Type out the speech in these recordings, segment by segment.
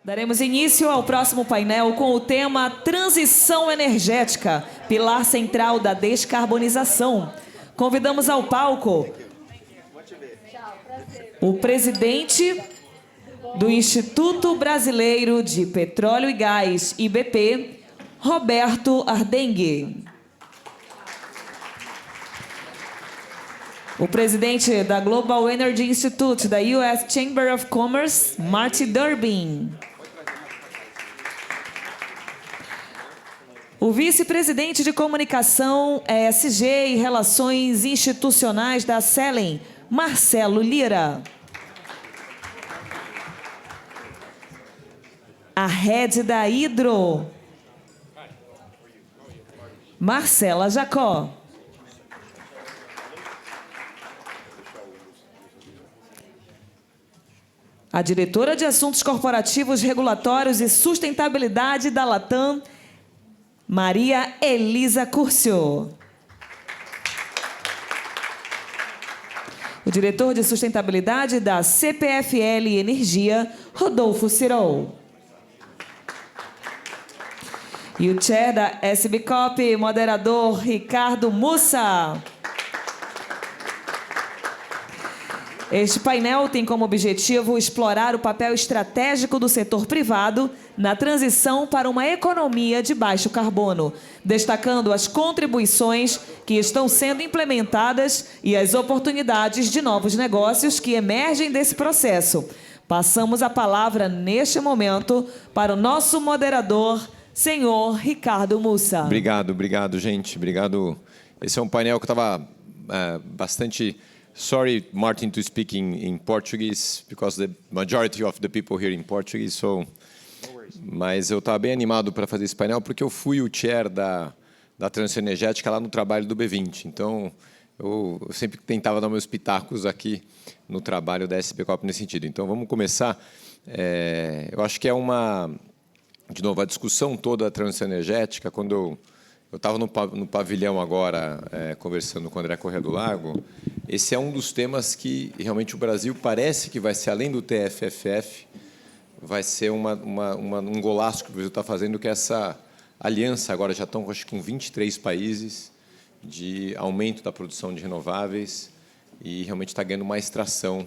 Daremos início ao próximo painel com o tema Transição Energética, pilar central da descarbonização. Convidamos ao palco o presidente do Instituto Brasileiro de Petróleo e Gás, IBP, Roberto Ardengue. O presidente da Global Energy Institute da US Chamber of Commerce, Marty Durbin. O vice-presidente de Comunicação, ESG e Relações Institucionais da Selen, Marcelo Lira. A head da Hidro, Marcela Jacó. A diretora de Assuntos Corporativos, Regulatórios e Sustentabilidade da Latam, Maria Elisa Curcio. O diretor de Sustentabilidade da CPFL Energia, Rodolfo Cirol. E o chair da SBCOP, moderador Ricardo Mussa. Este painel tem como objetivo explorar o papel estratégico do setor privado na transição para uma economia de baixo carbono, destacando as contribuições que estão sendo implementadas e as oportunidades de novos negócios que emergem desse processo. Passamos a palavra, neste momento, para o nosso moderador, senhor Ricardo Mussa. Obrigado, gente. Obrigado. Esse é um painel que eu estava bastante... Sorry, Martin, to speak in Portuguese, because the majority of the people here in Portuguese, so... Mas eu estava bem animado para fazer esse painel, porque eu fui o chair da transição energética lá no trabalho do B20. Então, eu sempre tentava dar meus pitacos aqui no trabalho da SBCOP nesse sentido. Então, vamos começar. Eu acho que é de novo, a discussão toda da transição energética, quando eu estava no pavilhão agora, conversando com o André Corrêa do Lago, esse é um dos temas que realmente o Brasil parece que vai ser, além do TFFF, vai ser um golaço que o Brasil está fazendo, que é essa aliança, agora já estão acho, com 23 países, de aumento da produção de renováveis e realmente está ganhando mais tração.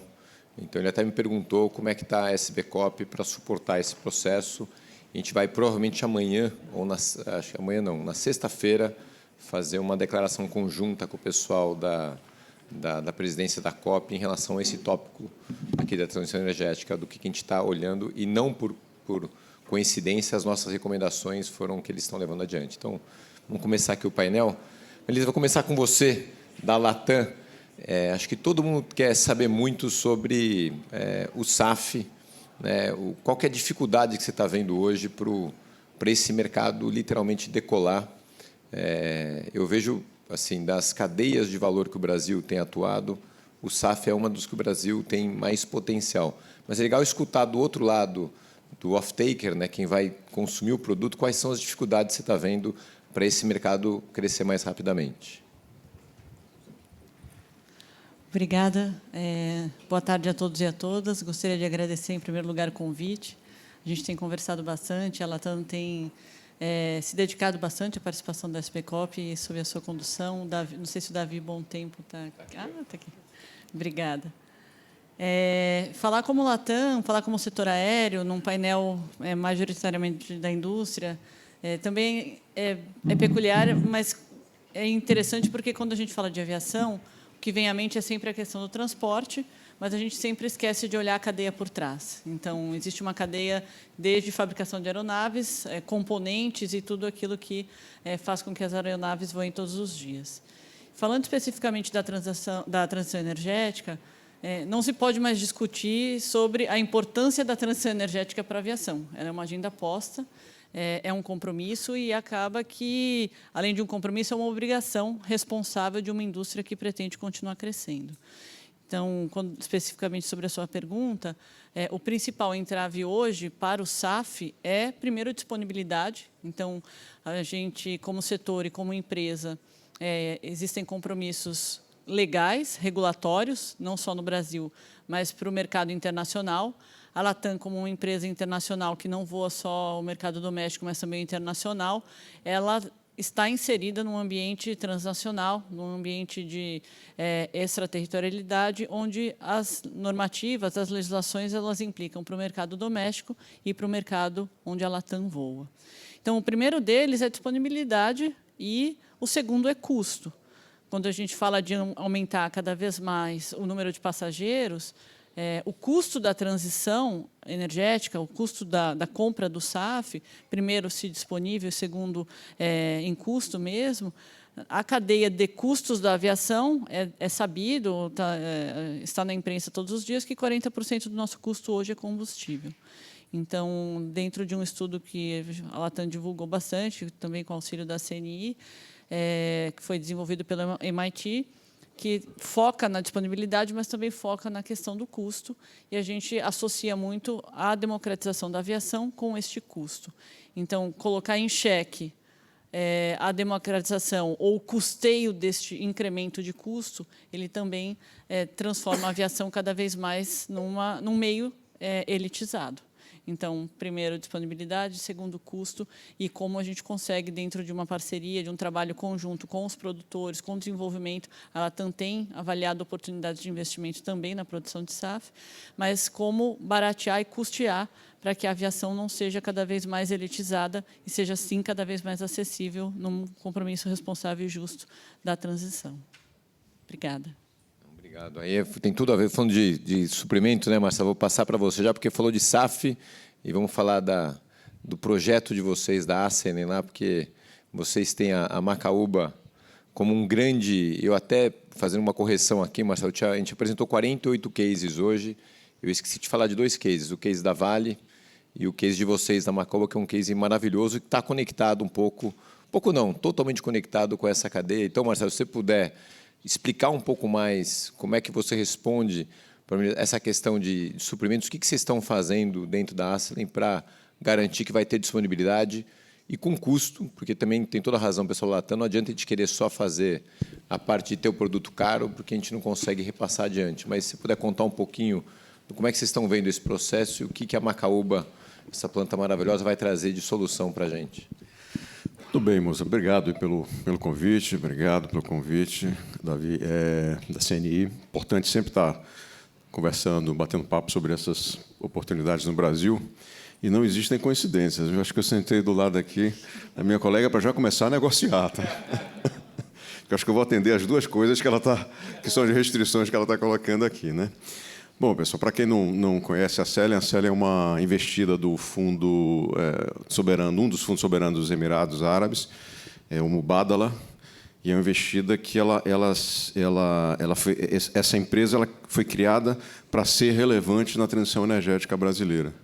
Então, ele até me perguntou como é que está a SBCOP para suportar esse processo. A gente vai provavelmente amanhã, ou acho que amanhã não, na sexta-feira, fazer uma declaração conjunta com o pessoal da presidência da COP em relação a esse tópico aqui da transição energética, do que a gente está olhando, e não por coincidência, as nossas recomendações foram o que eles estão levando adiante. Então, vamos começar aqui o painel. Elisa, vou começar com você, da Latam. Acho que todo mundo quer saber muito sobre o SAF, né? Qual que é a dificuldade que você está vendo hoje para esse mercado literalmente decolar? Eu vejo, assim, das cadeias de valor que o Brasil tem atuado, o SAF é uma dos que o Brasil tem mais potencial. Mas é legal escutar do outro lado, do off-taker, né, quem vai consumir o produto, quais são as dificuldades que você está vendo para esse mercado crescer mais rapidamente. Obrigada. Boa tarde a todos e a todas. Gostaria de agradecer, em primeiro lugar, o convite. A gente tem conversado bastante, a Latam tem se dedicado bastante à participação da SBCOP sob a sua condução. Não sei se o Davi Bom Tempo está aqui. Ah, está aqui. Obrigada. Falar como Latam, falar como setor aéreo, num painel majoritariamente da indústria, também é peculiar, mas é interessante porque, quando a gente fala de aviação, o que vem à mente é sempre a questão do transporte, mas a gente sempre esquece de olhar a cadeia por trás. Então, existe uma cadeia desde fabricação de aeronaves, componentes e tudo aquilo que faz com que as aeronaves voem todos os dias. Falando especificamente da transição energética, não se pode mais discutir sobre a importância da transição energética para a aviação. Ela é uma agenda posta, é um compromisso e acaba que, além de um compromisso, é uma obrigação responsável de uma indústria que pretende continuar crescendo. Então, especificamente sobre a sua pergunta, o principal entrave hoje para o SAF é, primeiro, a disponibilidade. Então, a gente, como setor e como empresa, existem compromissos legais, regulatórios, não só no Brasil, mas para o mercado internacional. A Latam, como uma empresa internacional que não voa só o mercado doméstico, mas também o internacional, ela está inserida num ambiente transnacional, num ambiente de extraterritorialidade, onde as normativas, as legislações, elas implicam para o mercado doméstico e para o mercado onde a Latam voa. Então, o primeiro deles é disponibilidade e o segundo é custo. Quando a gente fala de aumentar cada vez mais o número de passageiros, o custo da transição energética, o custo da compra do SAF, primeiro, se disponível, segundo, em custo mesmo, a cadeia de custos da aviação é sabido, está na imprensa todos os dias, que 40% do nosso custo hoje é combustível. Então, dentro de um estudo que a Latam divulgou bastante, também com auxílio da CNI, que foi desenvolvido pelo MIT, que foca na disponibilidade, mas também foca na questão do custo, e a gente associa muito a democratização da aviação com este custo. Então, colocar em xeque a democratização ou o custeio deste incremento de custo, ele também transforma a aviação cada vez mais num meio elitizado. Então, primeiro, disponibilidade, segundo, custo, e como a gente consegue, dentro de uma parceria, de um trabalho conjunto com os produtores, com o desenvolvimento, a Latam tem avaliado oportunidades de investimento também na produção de SAF, mas como baratear e custear para que a aviação não seja cada vez mais elitizada e seja, sim, cada vez mais acessível num compromisso responsável e justo da transição. Obrigada. Obrigado. Aí tem tudo a ver, falando de suprimento, né, Marcelo? Vou passar para você já, porque falou de SAF, e vamos falar do projeto de vocês, da Ascenen lá, porque vocês têm a Macaúba como um grande... Eu até, fazendo uma correção aqui, Marcelo, a gente apresentou 48 cases hoje, eu esqueci de falar de 2 cases, o case da Vale e o case de vocês da Macaúba, que é um case maravilhoso, que está conectado um pouco não, totalmente conectado com essa cadeia. Então, Marcelo, se você puder explicar um pouco mais como é que você responde para essa questão de suprimentos, o que vocês estão fazendo dentro da Ascenen para garantir que vai ter disponibilidade e com custo, porque também tem toda a razão, pessoal Latam, não adianta a gente querer só fazer a parte de ter o produto caro, porque a gente não consegue repassar adiante. Mas se puder contar um pouquinho de como é que vocês estão vendo esse processo e o que a Macaúba, essa planta maravilhosa, vai trazer de solução para a gente. Tudo bem, moça. Obrigado pelo convite. Obrigado pelo convite, Davi, da CNI. Importante sempre estar conversando, batendo papo sobre essas oportunidades no Brasil. E não existem coincidências. Eu acho que eu sentei do lado aqui da minha colega para já começar a negociar. Tá? Eu acho que eu vou atender as 2 coisas que são de restrições que ela está colocando aqui, né? Bom, pessoal, para quem não conhece a CELIA é uma investida do fundo soberano, um dos fundos soberanos dos Emirados Árabes, o Mubadala, e é uma investida que essa empresa foi criada para ser relevante na transição energética brasileira.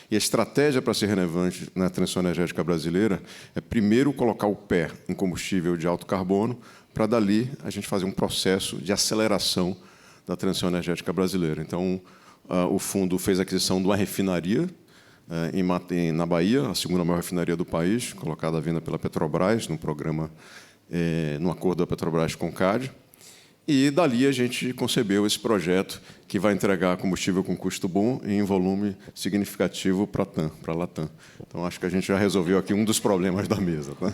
E a estratégia para ser relevante na transição energética brasileira é, primeiro, colocar o pé em combustível de alto carbono, para, dali, a gente fazer um processo de aceleração da transição energética brasileira. Então, o fundo fez a aquisição de uma refinaria na Bahia, a segunda maior refinaria do país, colocada à venda pela Petrobras, num programa, num acordo da Petrobras com o CAD. E, dali, a gente concebeu esse projeto que vai entregar combustível com custo bom e em volume significativo para a Latam. Então, acho que a gente já resolveu aqui um dos problemas da mesa. Tá?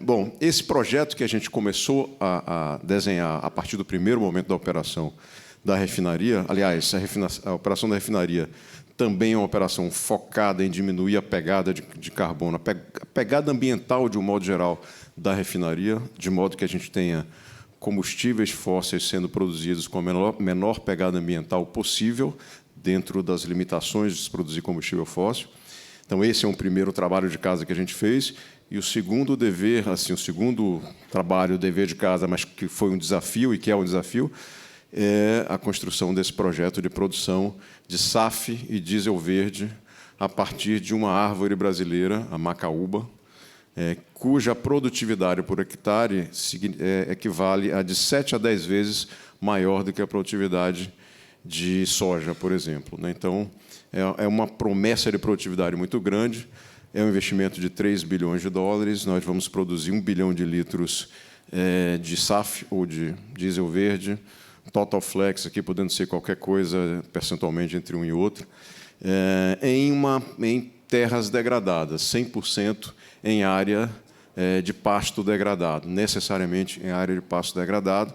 Bom, esse projeto que a gente começou a desenhar a partir do primeiro momento da operação da refinaria, aliás, a operação da refinaria também é uma operação focada em diminuir a pegada de carbono, a pegada ambiental, de um modo geral, da refinaria, de modo que a gente tenha combustíveis fósseis sendo produzidos com a menor pegada ambiental possível, dentro das limitações de se produzir combustível fóssil. Então, esse é um primeiro trabalho de casa que a gente fez. E o segundo dever, assim, o segundo trabalho, dever de casa, mas que foi um desafio e que é um desafio, é a construção desse projeto de produção de SAF e diesel verde a partir de uma árvore brasileira, a Macaúba, cuja produtividade por hectare equivale a de 7 a 10 vezes maior do que a produtividade de soja, por exemplo. Então, é uma promessa de produtividade muito grande. É um investimento de 3 bilhões de dólares. Nós vamos produzir 1 bilhão de litros de SAF ou de diesel verde, Total Flex, aqui podendo ser qualquer coisa percentualmente entre um e outro, em terras degradadas, 100% em área de pasto degradado, necessariamente em área de pasto degradado,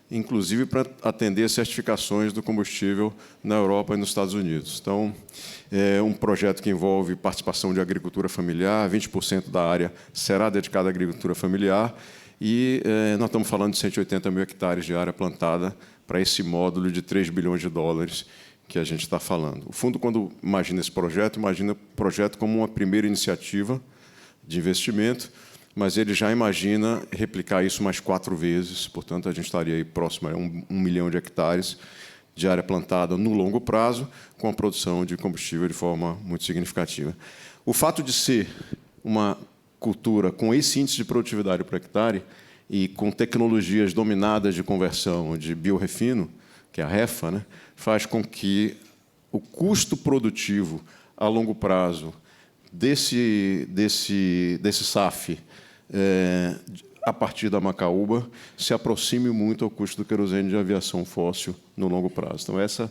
inclusive para atender certificações do combustível na Europa e nos Estados Unidos. Então, é um projeto que envolve participação de agricultura familiar, 20% da área será dedicada à agricultura familiar, e nós estamos falando de 180 mil hectares de área plantada para esse módulo de 3 bilhões de dólares que a gente está falando. O fundo, quando imagina esse projeto, imagina o projeto como uma primeira iniciativa de investimento, mas ele já imagina replicar isso mais 4 vezes, portanto, a gente estaria aí próximo a 1 milhão de hectares de área plantada no longo prazo, com a produção de combustível de forma muito significativa. O fato de ser uma cultura com esse índice de produtividade por hectare e com tecnologias dominadas de conversão de biorefino, que é a REFA, né, faz com que o custo produtivo a longo prazo desse SAF, a partir da macaúba, se aproxime muito ao custo do querosene de aviação fóssil no longo prazo. Então,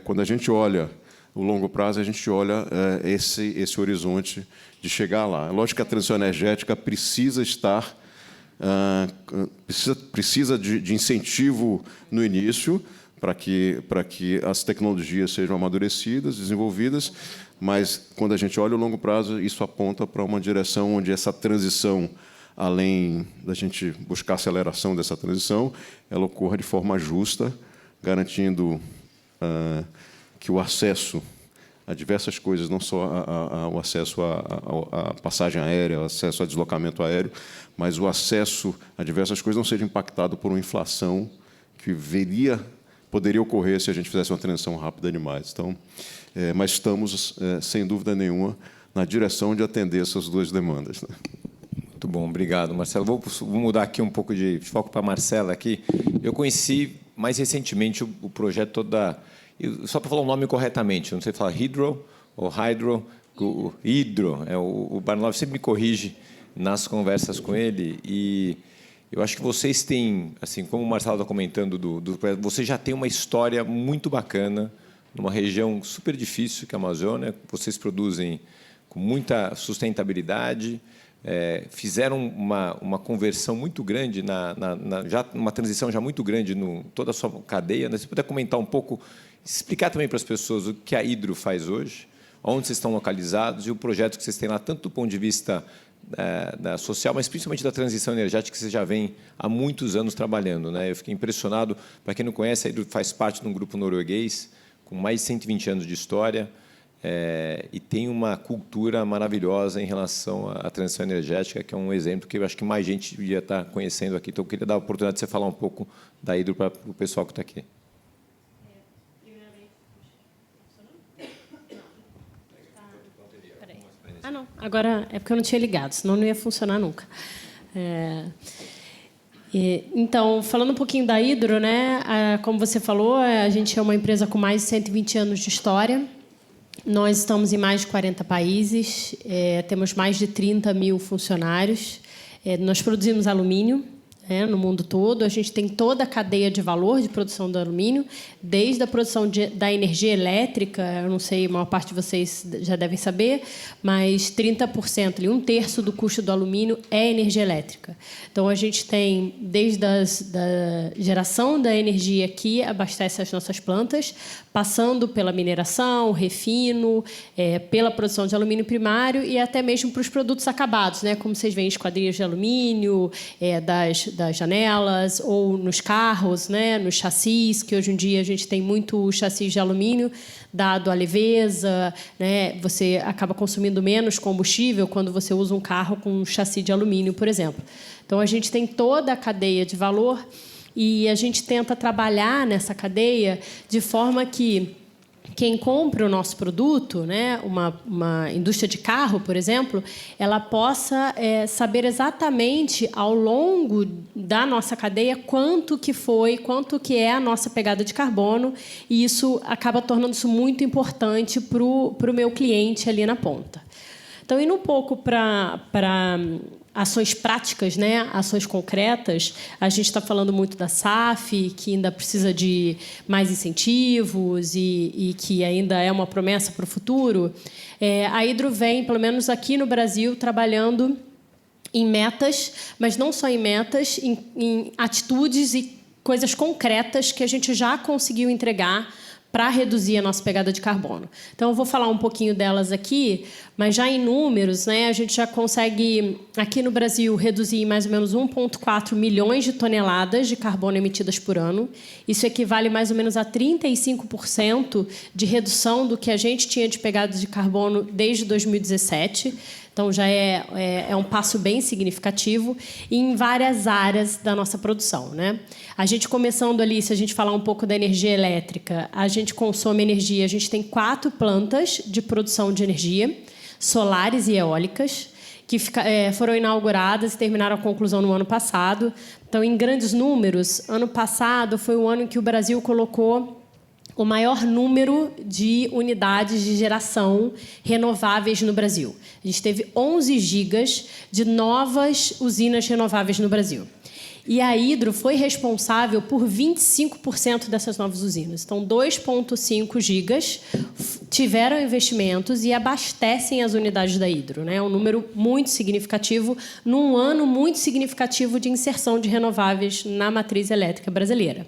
quando a gente olha o longo prazo, a gente olha esse horizonte de chegar lá. É lógico que a transição energética precisa estar, precisa de incentivo no início, para que as tecnologias sejam amadurecidas, desenvolvidas, mas, quando a gente olha o longo prazo, isso aponta para uma direção onde essa transição, além da gente buscar a aceleração dessa transição, ela ocorra de forma justa, garantindo que o acesso a diversas coisas, não só o acesso à passagem aérea, o acesso a deslocamento aéreo, mas o acesso a diversas coisas não seja impactado por uma inflação que poderia ocorrer se a gente fizesse uma transição rápida demais. Então, mas estamos, sem dúvida nenhuma, na direção de atender essas duas demandas, né? Muito bom, obrigado, Marcelo. Vou mudar aqui um pouco de foco para a Marcela aqui. Eu conheci mais recentemente o projeto todo só para falar o nome corretamente, não sei falar Hydro ou Hydro, Hydro. O Barnlove sempre me corrige nas conversas com ele, e eu acho que vocês têm, assim, como o Marcelo está comentando do projeto, vocês já têm uma história muito bacana numa região super difícil, que é a Amazônia. Vocês produzem com muita sustentabilidade, fizeram uma conversão muito grande, já uma transição já muito grande em toda a sua cadeia. Né? Se puder comentar um pouco, explicar também para as pessoas o que a Hydro faz hoje, onde vocês estão localizados e o projeto que vocês têm lá, tanto do ponto de vista da social, mas principalmente da transição energética, que vocês já vêm há muitos anos trabalhando, né? Eu fiquei impressionado. Para quem não conhece, a Hydro faz parte de um grupo norueguês com mais de 120 anos de história, e tem uma cultura maravilhosa em relação à transição energética, que é um exemplo que eu acho que mais gente devia estar conhecendo aqui. Então, eu queria dar a oportunidade de você falar um pouco da Hydro para o pessoal que está aqui. Não. Agora é porque eu não tinha ligado, senão não ia funcionar nunca. Então, falando um pouquinho da Hydro, né? Como você falou, a gente é uma empresa com mais de 120 anos de história. Nós estamos em mais de 40 países, temos mais de 30 mil funcionários. Nós produzimos alumínio, no mundo todo. A gente tem toda a cadeia de valor de produção do alumínio, desde a produção da energia elétrica. Eu não sei, a maior parte de vocês já devem saber, mas 30%, ali, 1/3 do custo do alumínio é energia elétrica. Então, a gente tem desde a geração da energia que abastece as nossas plantas, passando pela mineração, refino, pela produção de alumínio primário e até mesmo para os produtos acabados, né? Como vocês veem, esquadrias de alumínio, das janelas, ou nos carros, né? Nos chassis, que hoje em dia a gente tem muito chassis de alumínio, dado a leveza, né? Você acaba consumindo menos combustível quando você usa um carro com um chassi de alumínio, por exemplo. Então, a gente tem toda a cadeia de valor e a gente tenta trabalhar nessa cadeia de forma que quem compra o nosso produto, né, uma indústria de carro, por exemplo, ela possa saber exatamente, ao longo da nossa cadeia, quanto que é a nossa pegada de carbono, e isso acaba tornando-se muito importante para o meu cliente ali na ponta. Então, indo um pouco para ações práticas, né? Ações concretas. A gente está falando muito da SAF, que ainda precisa de mais incentivos e que ainda é uma promessa para o futuro. A Hydro vem, pelo menos aqui no Brasil, trabalhando em metas, mas não só em metas, em atitudes e coisas concretas que a gente já conseguiu entregar para reduzir a nossa pegada de carbono. Então, eu vou falar um pouquinho delas aqui, mas já em números, né, a gente já consegue, aqui no Brasil, reduzir mais ou menos 1,4 milhões de toneladas de carbono emitidas por ano. Isso equivale mais ou menos a 35% de redução do que a gente tinha de pegada de carbono desde 2017. Então, já é um passo bem significativo em várias áreas da nossa produção, né? A gente começando ali, se a gente falar um pouco da energia elétrica, a gente consome energia, a gente tem 4 plantas de produção de energia, solares e eólicas, que foram inauguradas e terminaram a conclusão no ano passado. Então, em grandes números, ano passado foi o ano em que o Brasil colocou o maior número de unidades de geração renováveis no Brasil. A gente teve 11 gigas de novas usinas renováveis no Brasil. E a Hydro foi responsável por 25% dessas novas usinas. Então, 2,5 gigas tiveram investimentos e abastecem as unidades da Hydro, né? É um número muito significativo, num ano muito significativo de inserção de renováveis na matriz elétrica brasileira.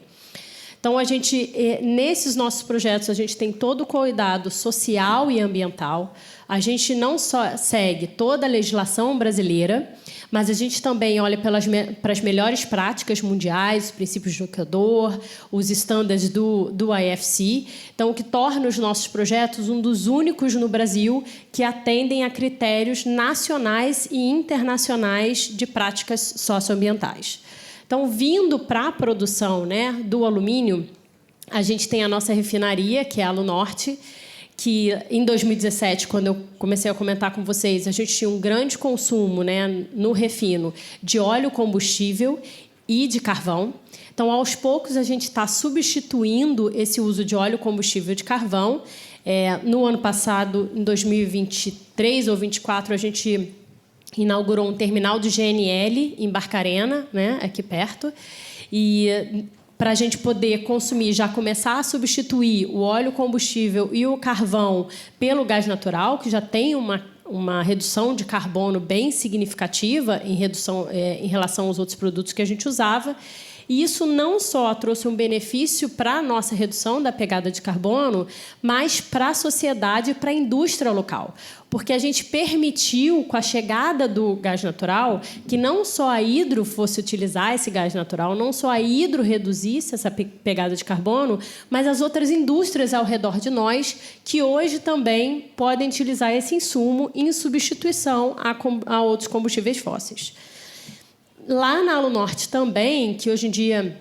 Então, nesses nossos projetos, a gente tem todo o cuidado social e ambiental. A gente não só segue toda a legislação brasileira, mas a gente também olha para as melhores práticas mundiais, os princípios do Equador, os estándares do IFC. Então, o que torna os nossos projetos um dos únicos no Brasil que atendem a critérios nacionais e internacionais de práticas socioambientais. Então, vindo para a produção, né, do alumínio, a gente tem a nossa refinaria, que é a Alunorte, que em 2017, quando eu comecei a comentar com vocês, a gente tinha um grande consumo, né, no refino de óleo combustível e de carvão. Então, aos poucos, a gente está substituindo esse uso de óleo combustível e de carvão. No ano passado, em 2023 ou 2024, a gente inaugurou um terminal de GNL em Barcarena, né, aqui perto, e para a gente poder consumir, já começar a substituir o óleo combustível e o carvão pelo gás natural, que já tem uma redução de carbono bem significativa em relação aos outros produtos que a gente usava. E isso não só trouxe um benefício para a nossa redução da pegada de carbono, mas para a sociedade e para a indústria local. Porque a gente permitiu, com a chegada do gás natural, que não só a Hydro fosse utilizar esse gás natural, não só a Hydro reduzisse essa pegada de carbono, mas as outras indústrias ao redor de nós, que hoje também podem utilizar esse insumo em substituição a outros combustíveis fósseis. Lá na Alunorte também, que hoje em dia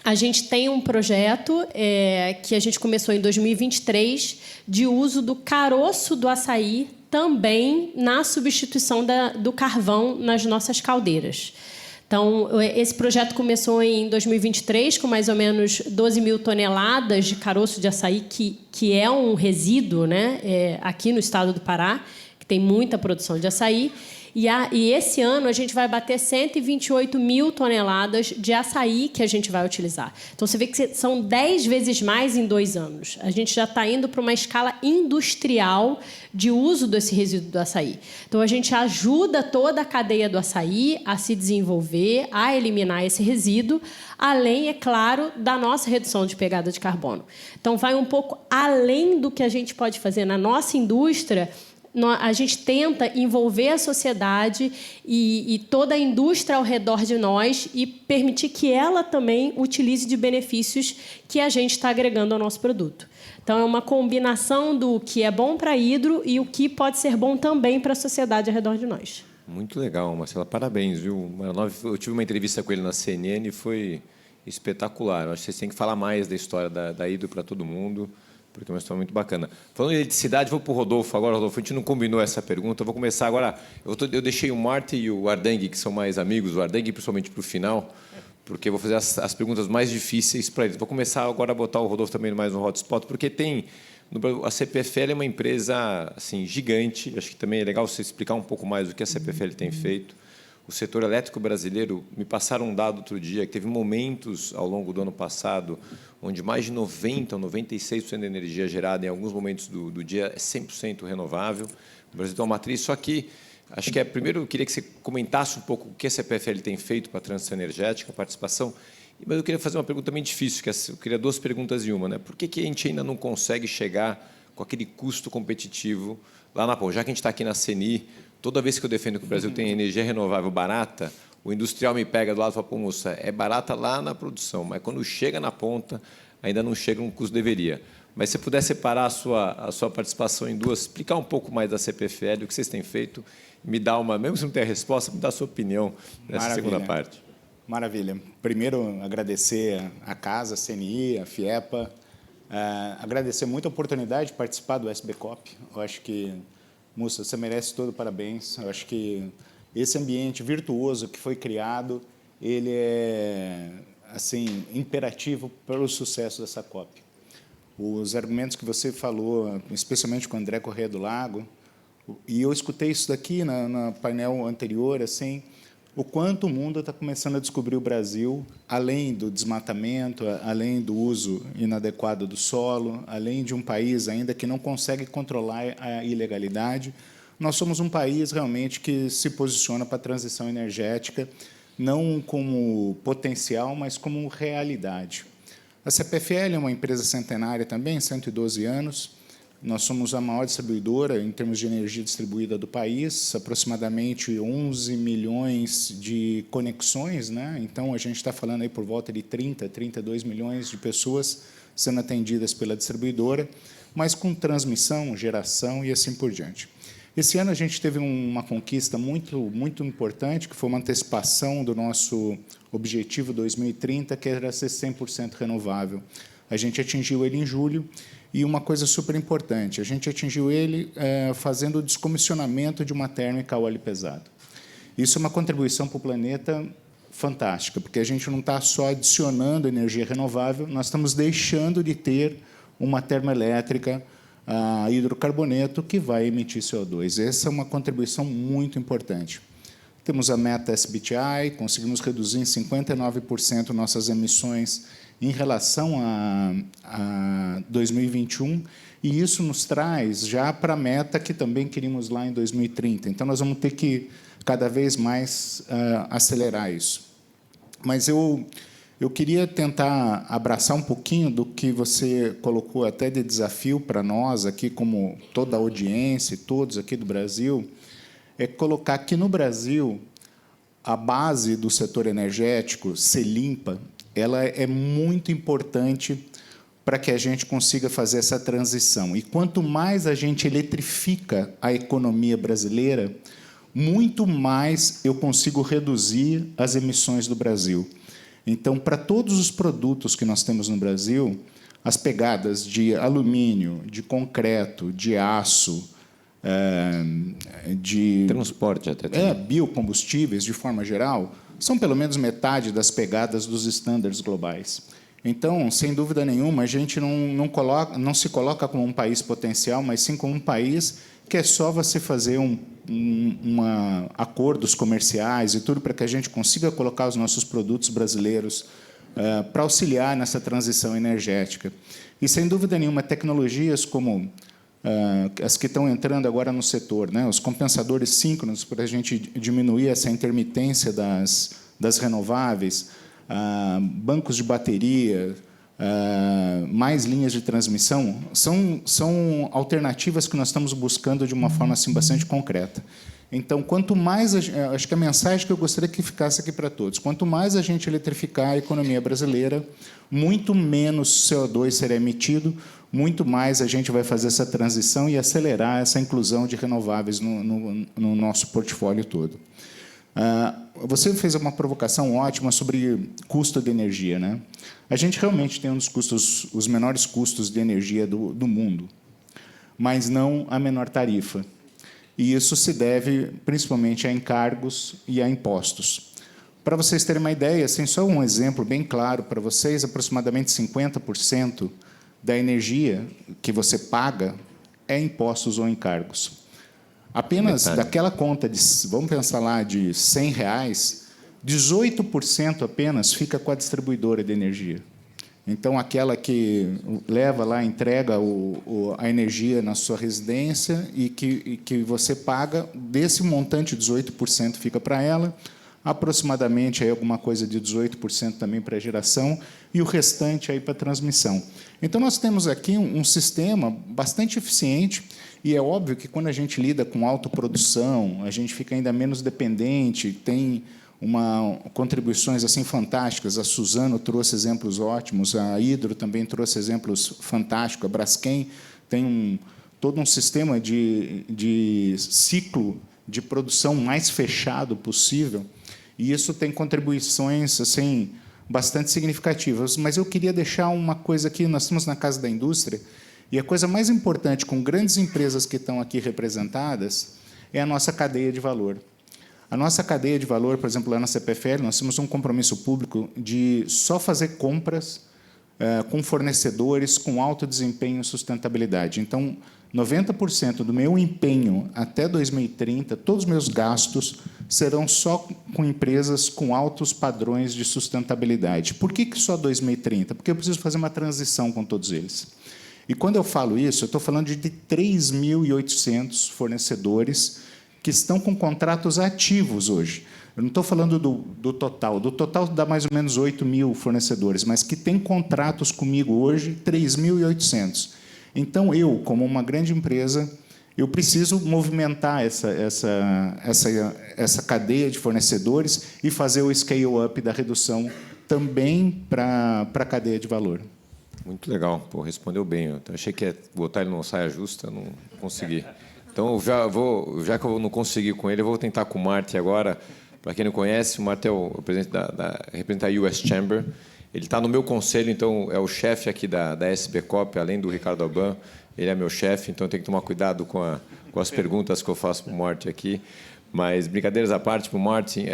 a gente tem um projeto que a gente começou em 2023 de uso do caroço do açaí também na substituição do carvão nas nossas caldeiras. Então, esse projeto começou em 2023 com mais ou menos 12 mil toneladas de caroço de açaí, que é um resíduo, né, aqui no estado do Pará, que tem muita produção de açaí. E esse ano a gente vai bater 128 mil toneladas de açaí que a gente vai utilizar. Então, você vê que são 10 vezes mais em 2 anos. A gente já está indo para uma escala industrial de uso desse resíduo do açaí. Então, a gente ajuda toda a cadeia do açaí a se desenvolver, a eliminar esse resíduo, além, é claro, da nossa redução de pegada de carbono. Então, vai um pouco além do que a gente pode fazer na nossa indústria. A gente tenta envolver a sociedade e toda a indústria ao redor de nós e permitir que ela também utilize de benefícios que a gente está agregando ao nosso produto. Então, é uma combinação do que é bom para a Hydro e o que pode ser bom também para a sociedade ao redor de nós. Muito legal, Marcela. Parabéns, viu? Eu tive uma entrevista com ele na CNN e foi espetacular. Eu acho que vocês têm que falar mais da história da Hydro para todo mundo, porque é uma história muito bacana. Falando de eletricidade, vou para o Rodolfo agora. Rodolfo, a gente não combinou essa pergunta. Eu vou começar agora. Eu deixei o Martin e o Ardengue, que são mais amigos, o Ardengue principalmente para o final, porque eu vou fazer as perguntas mais difíceis para eles. Vou começar agora a botar o Rodolfo também mais no hotspot, porque a CPFL é uma empresa assim, gigante. Acho que também é legal você explicar um pouco mais o que a CPFL tem feito, o setor elétrico brasileiro, me passaram um dado outro dia, que teve momentos ao longo do ano passado, onde mais de 90% ou 96% da energia gerada em alguns momentos do dia é 100% renovável. O Brasil tem uma matriz, só que acho que primeiro eu queria que você comentasse um pouco o que a CPFL tem feito para a transição energética, a participação. Mas eu queria fazer uma pergunta também difícil, que eu queria 2 perguntas em uma, né? Por que a gente ainda não consegue chegar com aquele custo competitivo lá na ponta? Já que a gente está aqui na CNI, toda vez que eu defendo que o Brasil tem energia renovável barata, o industrial me pega do lado e fala, pô, moça, é barata lá na produção, mas quando chega na ponta, ainda não chega no custo que deveria. Mas se você puder separar a sua participação em 2, explicar um pouco mais da CPFL, o que vocês têm feito, me dar mesmo se não tem a resposta, me dar a sua opinião nessa segunda parte. Maravilha. Primeiro, agradecer a casa, a CNI, a FIEPA, agradecer muito a oportunidade de participar do SBCOP. Eu acho que, moça, você merece todo parabéns. Eu acho que esse ambiente virtuoso que foi criado, ele é assim imperativo para o sucesso dessa COP. Os argumentos que você falou, especialmente com o André Corrêa do Lago, e eu escutei isso daqui no painel anterior, assim, o quanto o mundo está começando a descobrir o Brasil, além do desmatamento, além do uso inadequado do solo, além de um país ainda que não consegue controlar a ilegalidade. Nós somos um país realmente que se posiciona para a transição energética, não como potencial, mas como realidade. A CPFL é uma empresa centenária também, 112 anos. Nós somos a maior distribuidora em termos de energia distribuída do país, aproximadamente 11 milhões de conexões, né? Então, a gente está falando aí por volta de 32 milhões de pessoas sendo atendidas pela distribuidora, mas com transmissão, geração e assim por diante. Esse ano a gente teve uma conquista muito importante, que foi uma antecipação do nosso objetivo 2030, que era ser 100% renovável. A gente atingiu ele em julho, e uma coisa super importante, a gente atingiu ele fazendo o descomissionamento de uma térmica a óleo pesado. Isso é uma contribuição para o planeta fantástica, porque a gente não está só adicionando energia renovável, nós estamos deixando de ter uma termoelétrica a hidrocarboneto que vai emitir CO2. Essa é uma contribuição muito importante. Temos a meta SBTi, conseguimos reduzir em 59% nossas emissões em relação a 2021, e isso nos traz já para a meta que também queríamos lá em 2030. Então, nós vamos ter que, cada vez mais, acelerar isso. Mas eu queria tentar abraçar um pouquinho do que você colocou até de desafio para nós, aqui, como toda a audiência, todos aqui do Brasil, é colocar que, no Brasil, a base do setor energético ser limpa, ela é muito importante para que a gente consiga fazer essa transição. E quanto mais a gente eletrifica a economia brasileira, muito mais eu consigo reduzir as emissões do Brasil. Então, para todos os produtos que nós temos no Brasil, as pegadas de alumínio, de concreto, de aço, de transporte até biocombustíveis, de forma geral, são pelo menos metade das pegadas dos estándares globais. Então, sem dúvida nenhuma, a gente não se coloca como um país potencial, mas sim como um país que é só você fazer acordos comerciais e tudo para que a gente consiga colocar os nossos produtos brasileiros para auxiliar nessa transição energética. E, sem dúvida nenhuma, tecnologias como as que estão entrando agora no setor, né? Os compensadores síncronos, para a gente diminuir essa intermitência das renováveis, bancos de bateria, mais linhas de transmissão, são alternativas que nós estamos buscando de uma forma assim, bastante concreta. Então, quanto mais... acho que a mensagem que eu gostaria que ficasse aqui para todos, quanto mais a gente eletrificar a economia brasileira, muito menos CO2 será emitido, muito mais a gente vai fazer essa transição e acelerar essa inclusão de renováveis no nosso portfólio todo. Você fez uma provocação ótima sobre custo de energia, né? A gente realmente tem os menores custos de energia do mundo, mas não a menor tarifa. E isso se deve principalmente a encargos e a impostos. Para vocês terem uma ideia, assim, só um exemplo bem claro para vocês, aproximadamente 50% da energia que você paga é impostos ou encargos. Apenas Metade. daquela conta, vamos pensar lá, de R$100, 18% apenas fica com a distribuidora de energia. Então, aquela que leva lá, entrega a energia na sua residência e que você paga, desse montante, 18% fica para ela, aproximadamente aí, alguma coisa de 18% também para a geração e o restante aí para a transmissão. Então, nós temos aqui um sistema bastante eficiente e é óbvio que, quando a gente lida com autoprodução, a gente fica ainda menos dependente, tem contribuições assim fantásticas. A Suzano trouxe exemplos ótimos, a Hidro também trouxe exemplos fantásticos, a Braskem tem todo um sistema de ciclo de produção mais fechado possível, e isso tem contribuições assim bastante significativas. Mas eu queria deixar uma coisa aqui, nós estamos na Casa da Indústria, e a coisa mais importante com grandes empresas que estão aqui representadas é a nossa cadeia de valor. A nossa cadeia de valor, por exemplo, lá na CPFL, nós temos um compromisso público de só fazer compras com fornecedores com alto desempenho e sustentabilidade. Então, 90% do meu empenho até 2030, todos os meus gastos serão só com empresas com altos padrões de sustentabilidade. Por que só 2030? Porque eu preciso fazer uma transição com todos eles. E, quando eu falo isso, eu estou falando de 3.800 fornecedores que estão com contratos ativos hoje. Eu não estou falando do total. Do total dá mais ou menos 8.000 fornecedores, mas que têm contratos comigo hoje, 3.800. Então, eu, como uma grande empresa, eu preciso movimentar essa cadeia de fornecedores e fazer o scale-up da redução também para a cadeia de valor. Muito legal. Pô, respondeu bem. Eu achei que ia botar ele numa saia justa, não consegui. Então, já que eu não consegui com ele, eu vou tentar com o Marty agora. Para quem não conhece, o Marty é o presidente representa a US Chamber. Ele está no meu conselho, então é o chefe aqui da SB Cop, além do Ricardo Alban. Ele é meu chefe, então eu tenho que tomar cuidado com as perguntas que eu faço para o Marty aqui. Mas, brincadeiras à parte, para o Martin,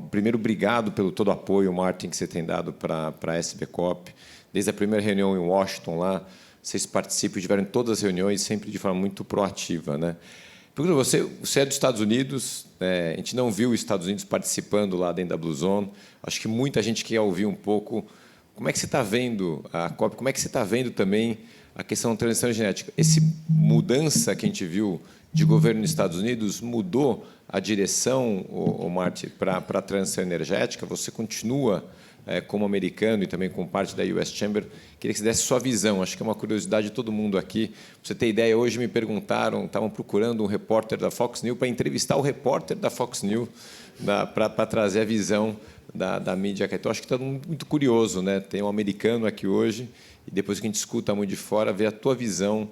primeiro, obrigado pelo todo o apoio, Martin, que você tem dado para a SB Cop. Desde a primeira reunião em Washington, lá, vocês participam, tiveram em todas as reuniões, sempre de forma muito proativa, né? Pergunto a você é dos Estados Unidos, a gente não viu os Estados Unidos participando lá dentro da Blue Zone. Acho que muita gente quer ouvir um pouco como é que você está vendo a COP, como é que você está vendo também a questão da transição energética. Essa mudança que a gente viu de governo nos Estados Unidos mudou a direção, Marty, para a transição energética? Você continua como americano e também como parte da US Chamber. Queria que você desse sua visão. Acho que é uma curiosidade de todo mundo aqui. Pra você ter ideia, hoje me perguntaram, estavam procurando um repórter da Fox News para entrevistar o repórter da Fox News para trazer a visão da mídia. Então, acho que está muito curioso, né? Tem um americano aqui hoje e depois que a gente escuta muito de fora, ver a tua visão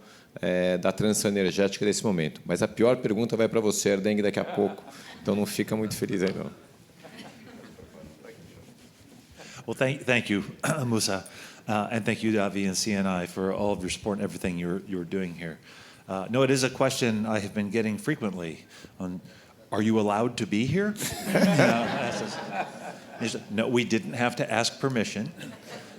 da transição energética desse momento. Mas a pior pergunta vai para você, Erdeng, daqui a pouco. Então, não fica muito feliz aí, não. Well, thank you, Musa, and thank you, Davi and CNI, for all of your support and everything you're doing here. No, it is a question I have been getting frequently. Are you allowed to be here? No, we didn't have to ask permission.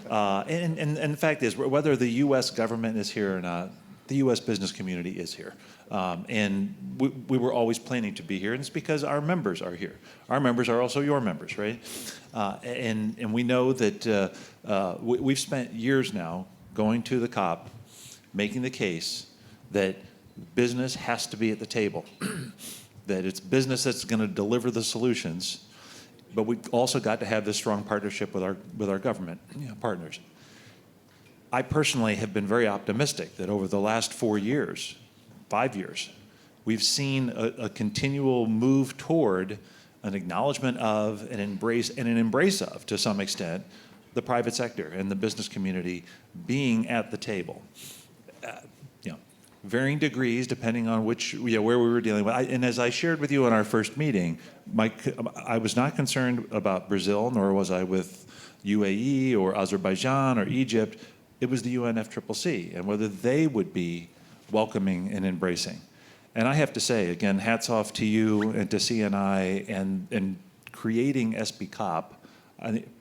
And the fact is, whether the U.S. government is here or not, the U.S. business community is here. And we were always planning to be here, and it's because our members are here. Our members are also your members, right? And we know that we've spent years now going to the COP, making the case that business has to be at the table, that it's business that's going to deliver the solutions, but we also got to have this strong partnership with our government partners. I personally have been very optimistic that over the last 4 years, 5 years, we've seen a continual move toward an acknowledgement of, an embrace of, to some extent, the private sector and the business community being at the table. Varying degrees depending on where we were dealing with. And as I shared with you in our first meeting, I was not concerned about Brazil, nor was I with UAE or Azerbaijan or Egypt. It was the UNFCCC and whether they would be welcoming and embracing. And I have to say, again, hats off to you and to CNI and creating SBCOP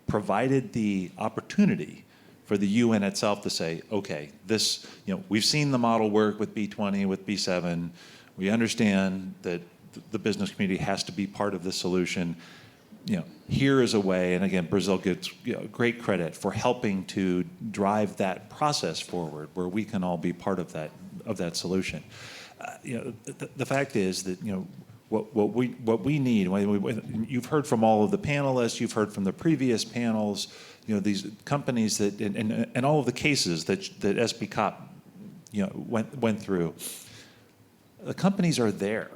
provided the opportunity for the UN itself to say, okay, this, we've seen the model work with B20, with B7. We understand that the business community has to be part of the solution. Here is a way, and again, Brazil gets great credit for helping to drive that process forward, where we can all be part of that solution. The fact is that what we need. You've heard from all of the panelists. You've heard from the previous panels. These companies that and all of the cases that SBCOP went through. The companies are there.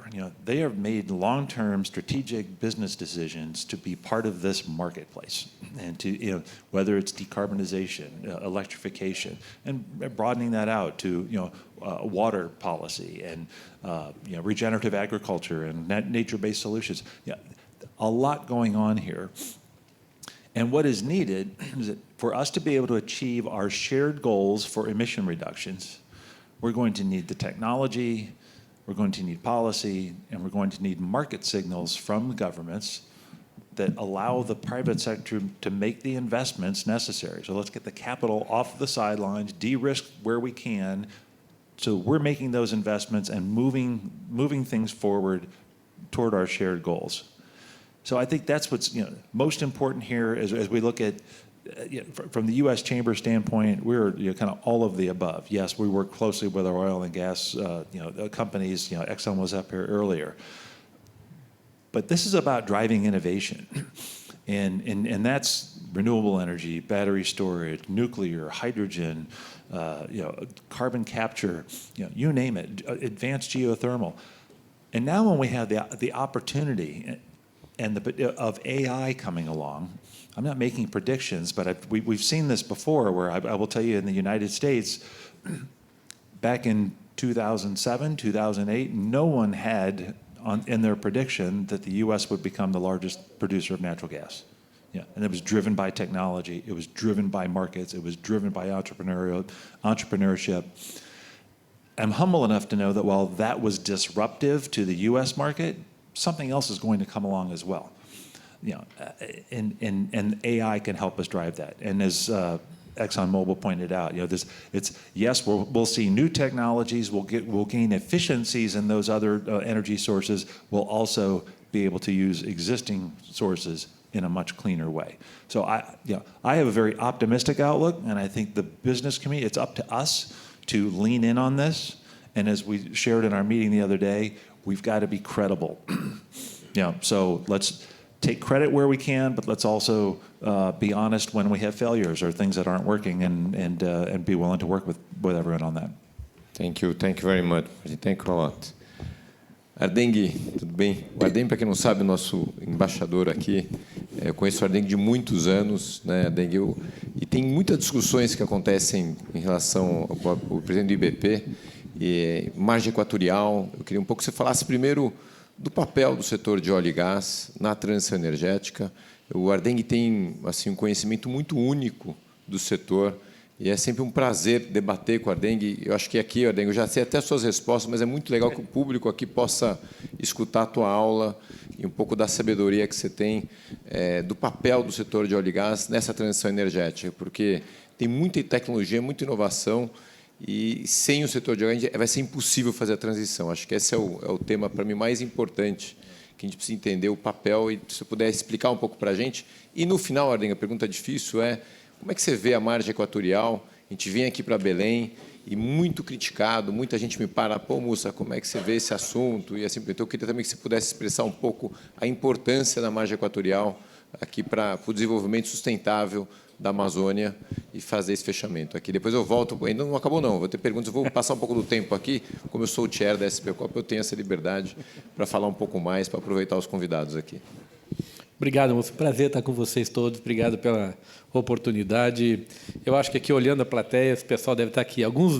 They have made long-term strategic business decisions to be part of this marketplace, and to whether it's decarbonization, electrification, and broadening that out to water policy and regenerative agriculture and nature-based solutions. A lot going on here. And what is needed is that for us to be able to achieve our shared goals for emission reductions, we're going to need the technology. We're going to need policy, and we're going to need market signals from governments that allow the private sector to make the investments necessary. So let's get the capital off the sidelines, de-risk where we can, so we're making those investments and moving things forward toward our shared goals. So I think that's what's most important here as we look at. From the U.S. Chamber standpoint, we're kind of all of the above. Yes, we work closely with our oil and gas companies. Exxon was up here earlier. But this is about driving innovation, and that's renewable energy, battery storage, nuclear, hydrogen, carbon capture, you name it, advanced geothermal. And now when we have the opportunity and of AI coming along. I'm not making predictions, but we've seen this before, where I will tell you in the United States, back in 2007, 2008, no one had in their prediction that the U.S. would become the largest producer of natural gas. And it was driven by technology. It was driven by markets. It was driven by entrepreneurship. I'm humble enough to know that while that was disruptive to the U.S. market, something else is going to come along as well. And AI can help us drive that. And as ExxonMobil pointed out, we'll see new technologies, we'll gain efficiencies in those other energy sources. We'll also be able to use existing sources in a much cleaner way. So I have a very optimistic outlook, and I think the business community, it's up to us to lean in on this. And as we shared in our meeting the other day, we've got to be credible. So let's take credit where we can, but let's also be honest when we have failures or things that aren't working, and be willing to work with everyone on that. Thank you very much. Thank you a lot. Ardeng, tudo bem? O Ardeng, para quem não sabe, nosso embaixador aqui, eu conheço o Ardeng de muitos anos, né, Ardeng, e tem muitas discussões que acontecem em relação ao presidente do IBP, e margem equatorial. Eu queria um pouco que você falasse primeiro do papel do setor de óleo e gás na transição energética. O Ardeng tem um conhecimento muito único do setor, e é sempre um prazer debater com o Ardeng. Eu acho que aqui, Ardeng, eu já sei até as suas respostas, mas é muito legal que o público aqui possa escutar a tua aula e um pouco da sabedoria que você tem do papel do setor de óleo e gás nessa transição energética, porque tem muita tecnologia, muita inovação, e sem o setor de óleo vai ser impossível fazer a transição. Acho que esse é o tema, para mim, mais importante, que a gente precisa entender o papel, e se você puder explicar um pouco para a gente. E, no final, Ardeng, a pergunta difícil é: como é que você vê a margem equatorial? A gente vem aqui para Belém e muito criticado, muita gente me para, pô, Mussa, como é que você vê esse assunto? E assim, então eu queria também que você pudesse expressar um pouco a importância da margem equatorial aqui para o desenvolvimento sustentável da Amazônia e fazer esse fechamento aqui. Depois eu volto, ainda não acabou não, vou ter perguntas, eu vou passar um pouco do tempo aqui, como eu sou o chair da SBCOP, eu tenho essa liberdade para falar um pouco mais, para aproveitar os convidados aqui. Obrigado, moço. Prazer estar com vocês todos. Obrigado pela oportunidade. Eu acho que aqui, olhando a plateia, o pessoal deve estar aqui. Alguns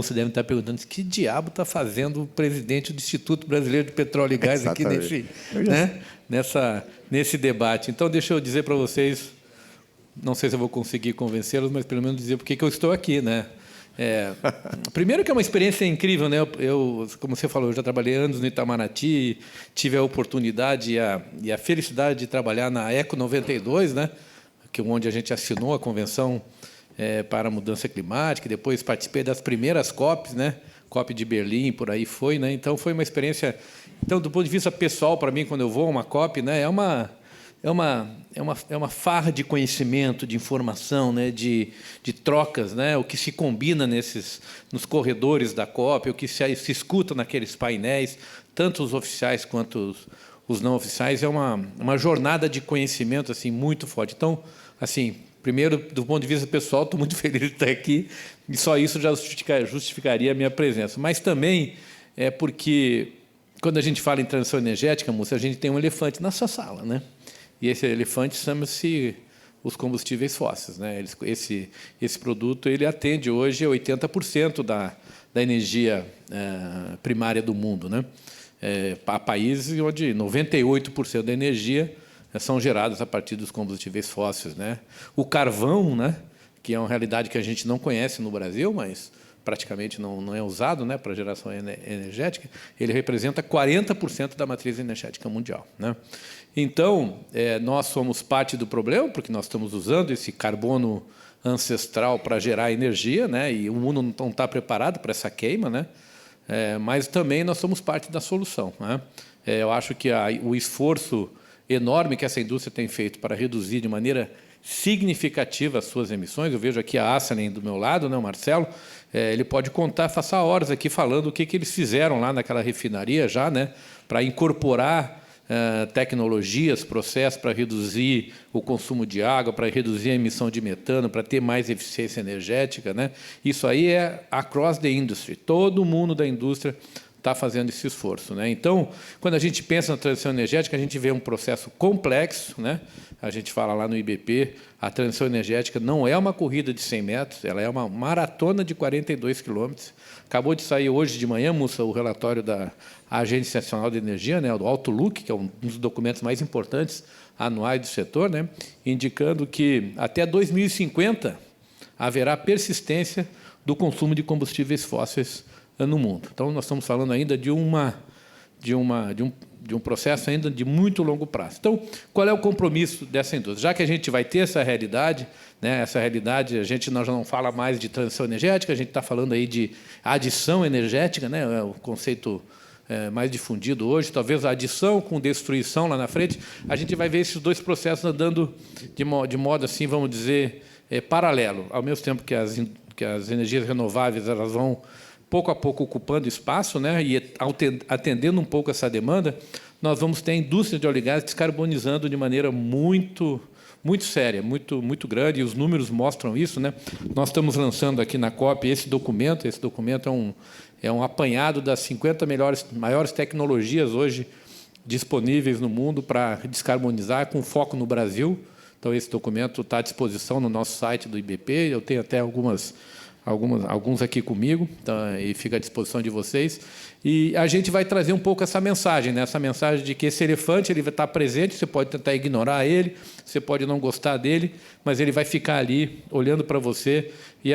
devem estar perguntando que diabo está fazendo o presidente do Instituto Brasileiro de Petróleo e Gás aqui nesse debate. Então, deixa eu dizer para vocês, não sei se eu vou conseguir convencê-los, mas pelo menos dizer por que eu estou aqui, né? Primeiro que é uma experiência incrível, né? Como você falou, eu já trabalhei anos no Itamaraty, tive a oportunidade e a felicidade de trabalhar na ECO 92, né? Onde a gente assinou a Convenção para a Mudança Climática, e depois participei das primeiras COPs, né? COP de Berlim, por aí foi, né? Então foi uma experiência. Então, do ponto de vista pessoal, para mim, quando eu vou a uma COP, né, é uma farra de conhecimento, de informação, né, de trocas, né, o que se combina nos corredores da COP, o que se escuta naqueles painéis, tanto os oficiais quanto os não oficiais, é uma jornada de conhecimento assim muito forte. Então, assim, primeiro, do ponto de vista pessoal, estou muito feliz de estar aqui, e só isso já justificaria a minha presença. Mas também é porque, quando a gente fala em transição energética, moça, a gente tem um elefante na sua sala, né? E esse elefante chama-se os combustíveis fósseis, né? Esse produto ele atende hoje 80% da energia primária do mundo, né? Há países onde 98% da energia são geradas a partir dos combustíveis fósseis, né? O carvão, né? Que é uma realidade que a gente não conhece no Brasil, mas praticamente não é usado, né, para geração energética, ele representa 40% da matriz energética mundial, né? Então, nós somos parte do problema, porque nós estamos usando esse carbono ancestral para gerar energia, né, e o mundo não está preparado para essa queima, né? Mas também nós somos parte da solução, né? Eu acho que o esforço enorme que essa indústria tem feito para reduzir de maneira significativa as suas emissões. Eu vejo aqui a Assanen do meu lado, né, o Marcelo, ele pode contar, passar horas aqui falando o que eles fizeram lá naquela refinaria já, né, para incorporar tecnologias, processos para reduzir o consumo de água, para reduzir a emissão de metano, para ter mais eficiência energética, né? Isso aí é across the industry. Todo mundo da indústria está fazendo esse esforço, né? Então, quando a gente pensa na transição energética, a gente vê um processo complexo, né? A gente fala lá no IBP, a transição energética não é uma corrida de 100 metros, ela é uma maratona de 42 quilômetros. Acabou de sair hoje de manhã, Mussa, o relatório da Agência Nacional de Energia, né, do Outlook, que é um dos documentos mais importantes anuais do setor, né, indicando que até 2050 haverá persistência do consumo de combustíveis fósseis no mundo. Então, nós estamos falando ainda de um processo ainda de muito longo prazo. Então, qual é o compromisso dessa indústria? Já que a gente vai ter essa realidade, né, nós já não fala mais de transição energética, a gente está falando aí de adição energética, né, é o conceito mais difundido hoje, talvez a adição com destruição lá na frente, a gente vai ver esses dois processos andando de modo assim, vamos dizer, paralelo, ao mesmo tempo que as energias renováveis elas vão pouco a pouco ocupando espaço, né, e atendendo um pouco essa demanda, nós vamos ter a indústria de óleo e gás descarbonizando de maneira muito séria, muito grande, e os números mostram isso, né? Nós estamos lançando aqui na COP esse documento é um apanhado das 50 maiores tecnologias hoje disponíveis no mundo para descarbonizar, com foco no Brasil. Então, esse documento está à disposição no nosso site do IBP, eu tenho até alguns aqui comigo, então, e fica à disposição de vocês. E a gente vai trazer um pouco essa mensagem, né? Essa mensagem de que esse elefante ele vai estar presente, você pode tentar ignorar ele, você pode não gostar dele, mas ele vai ficar ali olhando para você. E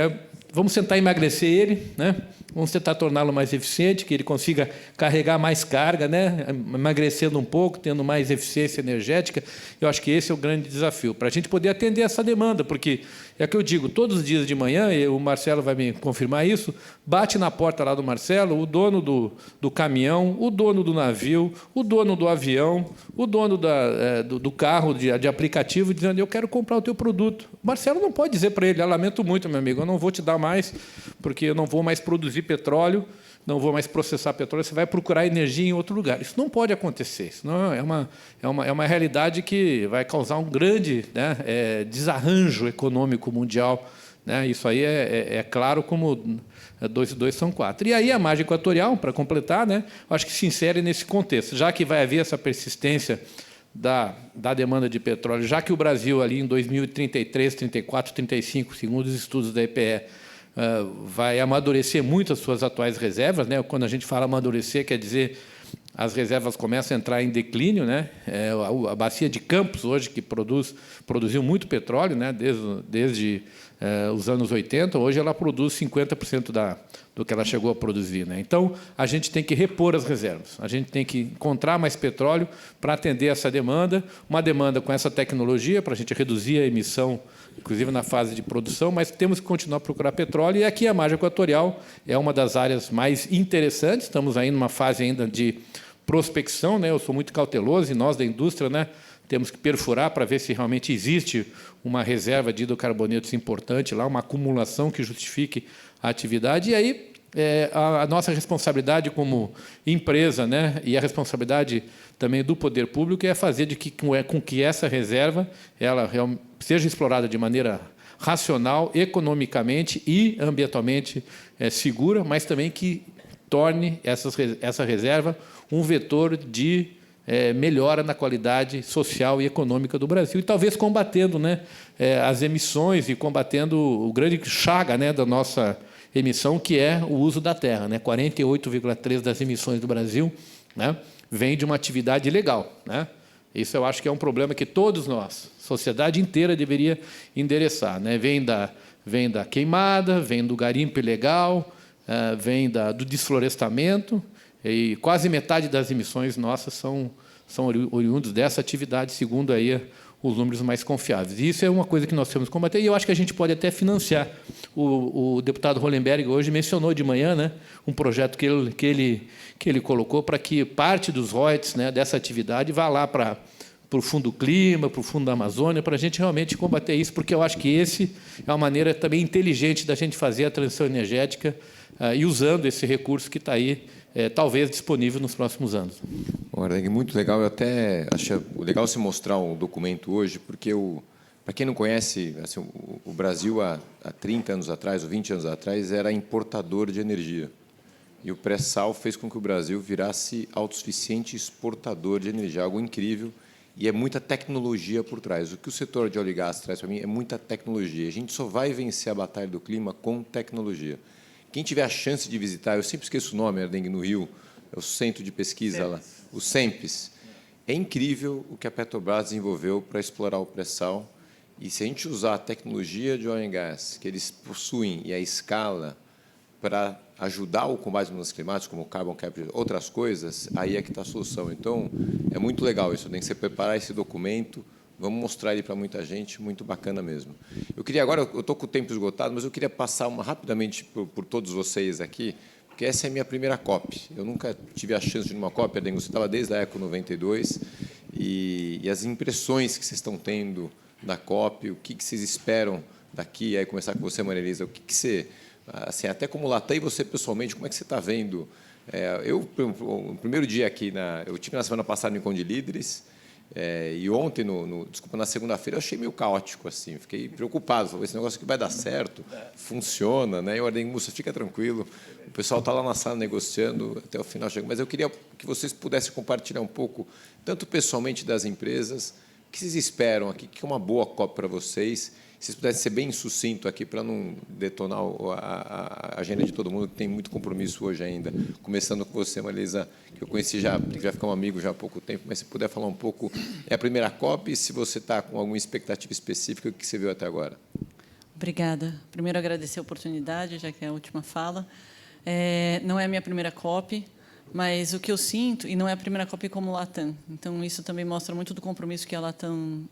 vamos tentar emagrecer ele, né? Vamos tentar torná-lo mais eficiente, que ele consiga carregar mais carga, né? Emagrecendo um pouco, tendo mais eficiência energética. Eu acho que esse é o grande desafio, para a gente poder atender essa demanda, porque é o que eu digo, todos os dias de manhã, e o Marcelo vai me confirmar isso, bate na porta lá do Marcelo o dono do caminhão, o dono do navio, o dono do avião, o dono do carro de aplicativo, dizendo, eu quero comprar o teu produto. O Marcelo não pode dizer para ele, lamento muito, meu amigo, eu não vou te dar mais, porque eu não vou mais produzir petróleo, não vou mais processar petróleo, você vai procurar energia em outro lugar. Isso não pode acontecer. Isso não é uma realidade que vai causar um grande, né, desarranjo econômico mundial, né? Isso aí é claro como 2 e 2 são 4. E aí a margem equatorial, para completar, né, acho que se insere nesse contexto. Já que vai haver essa persistência da demanda de petróleo, já que o Brasil, ali em 2033, 34, 35, segundo os estudos da EPE, vai amadurecer muito as suas atuais reservas, né? Quando a gente fala amadurecer, quer dizer as reservas começam a entrar em declínio, né? A bacia de Campos hoje que produziu muito petróleo, né? Desde os anos 80, hoje ela produz 50% do que ela chegou a produzir, né? Então, a gente tem que repor as reservas, a gente tem que encontrar mais petróleo para atender essa demanda, uma demanda com essa tecnologia, para a gente reduzir a emissão, inclusive na fase de produção, mas temos que continuar a procurar petróleo, e aqui a margem equatorial é uma das áreas mais interessantes, estamos aí numa fase ainda de prospecção, né? Eu sou muito cauteloso, e nós da indústria, né, temos que perfurar para ver se realmente existe uma reserva de hidrocarbonetos importante lá, uma acumulação que justifique a atividade. E aí a nossa responsabilidade como empresa, né, e a responsabilidade também do poder público é fazer com que essa reserva ela seja explorada de maneira racional, economicamente e ambientalmente segura, mas também que torne essa reserva um vetor de melhora na qualidade social e econômica do Brasil, e talvez combatendo, né, as emissões e combatendo o grande chaga, né, da nossa emissão, que é o uso da terra, né? 48,3% das emissões do Brasil, né, vem de uma atividade ilegal, né? Isso eu acho que é um problema que todos nós, sociedade inteira, deveria endereçar, né? Vem da queimada, vem do garimpo ilegal, vem do desflorestamento, e quase metade das emissões nossas são oriundos dessa atividade, segundo aí os números mais confiáveis. E isso é uma coisa que nós temos que combater, e eu acho que a gente pode até financiar. O deputado Hollenberg hoje mencionou de manhã, né, um projeto que ele colocou para que parte dos royalties, né, dessa atividade vá lá para o Fundo Clima, para o Fundo da Amazônia, para a gente realmente combater isso, porque eu acho que esse é uma maneira também inteligente da gente fazer a transição energética e usando esse recurso que está aí, talvez disponível nos próximos anos. Ardengue, muito legal. Eu até achei legal você mostrar o documento hoje, porque, para quem não conhece, assim, o Brasil, há 30 anos atrás, ou 20 anos atrás, era importador de energia. E o pré-sal fez com que o Brasil virasse autossuficiente exportador de energia, algo incrível, e é muita tecnologia por trás. O que o setor de óleo e gás traz para mim é muita tecnologia. A gente só vai vencer a batalha do clima com tecnologia. Quem tiver a chance de visitar, eu sempre esqueço o nome, Ardengue, no Rio, é o centro de pesquisa lá, o CEMPES. É incrível o que a Petrobras desenvolveu para explorar o pré-sal. E se a gente usar a tecnologia de óleo e gás que eles possuem e a escala para ajudar o combate às mudanças climáticas, como o carbon capture, outras coisas, aí é que está a solução. Então, é muito legal isso. Tem que você preparar esse documento, vamos mostrar ele para muita gente, muito bacana mesmo. Eu queria agora, eu estou com o tempo esgotado, mas eu queria passar rapidamente por todos vocês aqui, porque essa é a minha primeira COP. Eu nunca tive a chance de ir numa COP, Ardengue, você estava desde a ECO 92, e as impressões que vocês estão tendo da COP, o que vocês esperam daqui, aí começar com você, Maria Elisa, o que você, assim, até como Latam, e você pessoalmente, como é que você está vendo? O primeiro dia aqui, eu estive na semana passada no Encontro de Líderes, e ontem, na segunda-feira, eu achei meio caótico, assim, fiquei preocupado, falei, esse negócio aqui vai dar certo, funciona, né? Eu ordenei, moça, fica tranquilo, o pessoal está lá na sala negociando, até o final chega, mas eu queria que vocês pudessem compartilhar um pouco, tanto pessoalmente das empresas, o que vocês esperam aqui, que é uma boa COP para vocês, se vocês pudessem ser bem sucinto aqui, para não detonar a agenda de todo mundo, que tem muito compromisso hoje ainda. Começando com você, Marisa, que eu conheci já ficamos amigos já há pouco tempo, mas se puder falar um pouco, é a primeira COP, e se você está com alguma expectativa específica, o que você viu até agora? Obrigada. Primeiro, agradecer a oportunidade, já que é a última fala. Não é a minha primeira COP, mas o que eu sinto, e não é a primeira COP como Latam, então isso também mostra muito do compromisso que a Latam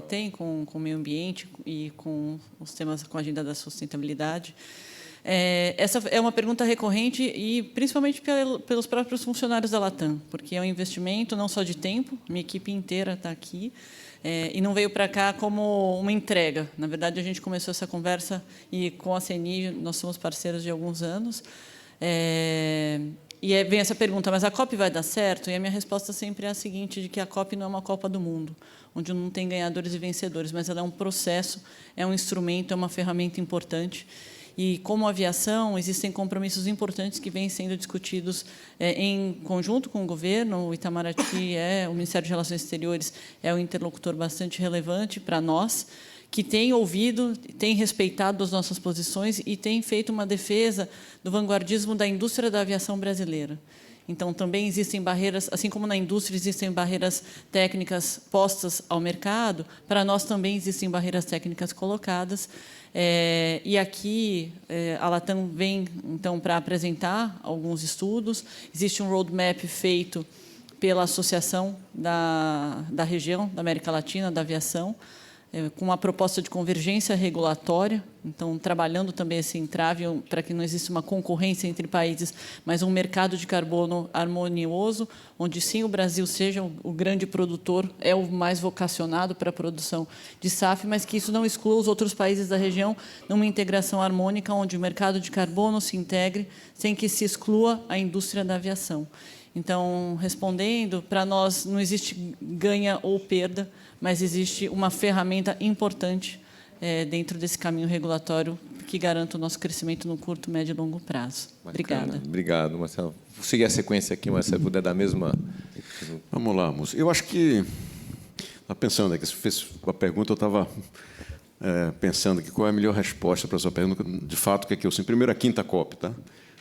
tem com o meio ambiente e com os temas, com a agenda da sustentabilidade. Essa é uma pergunta recorrente, e principalmente pelos próprios funcionários da Latam, porque é um investimento não só de tempo, minha equipe inteira está aqui, e não veio para cá como uma entrega. Na verdade, a gente começou essa conversa, e com a CNI nós somos parceiros de alguns anos, e vem essa pergunta, mas a COP vai dar certo? E a minha resposta sempre é a seguinte, de que a COP não é uma Copa do Mundo, onde não tem ganhadores e vencedores, mas ela é um processo, é um instrumento, é uma ferramenta importante. E, como aviação, existem compromissos importantes que vêm sendo discutidos em conjunto com o governo. O Itamaraty, o Ministério de Relações Exteriores, é um interlocutor bastante relevante para nós, que tem ouvido, tem respeitado as nossas posições e tem feito uma defesa do vanguardismo da indústria da aviação brasileira. Então, também existem barreiras, assim como na indústria existem barreiras técnicas postas ao mercado, para nós também existem barreiras técnicas colocadas, E aqui a Latam vem, então, para apresentar alguns estudos. Existe um roadmap feito pela Associação da Região da América Latina, da Aviação, com uma proposta de convergência regulatória, então, trabalhando também esse entrave para que não exista uma concorrência entre países, mas um mercado de carbono harmonioso, onde, sim, o Brasil seja o grande produtor, é o mais vocacionado para a produção de SAF, mas que isso não exclua os outros países da região numa integração harmônica, onde o mercado de carbono se integre, sem que se exclua a indústria da aviação. Então, respondendo, para nós não existe ganha ou perda, mas existe uma ferramenta importante dentro desse caminho regulatório que garanta o nosso crescimento no curto, médio e longo prazo. Bacana. Obrigada. Obrigado, Marcelo. Vou seguir a sequência aqui, Marcelo, se puder dar a mesma... Vamos lá, moço. Eu acho que... Estava pensando aqui, você fez a pergunta, eu estava pensando aqui qual é a melhor resposta para a sua pergunta. De fato, que é que eu sou primeiro a quinta COP, tá?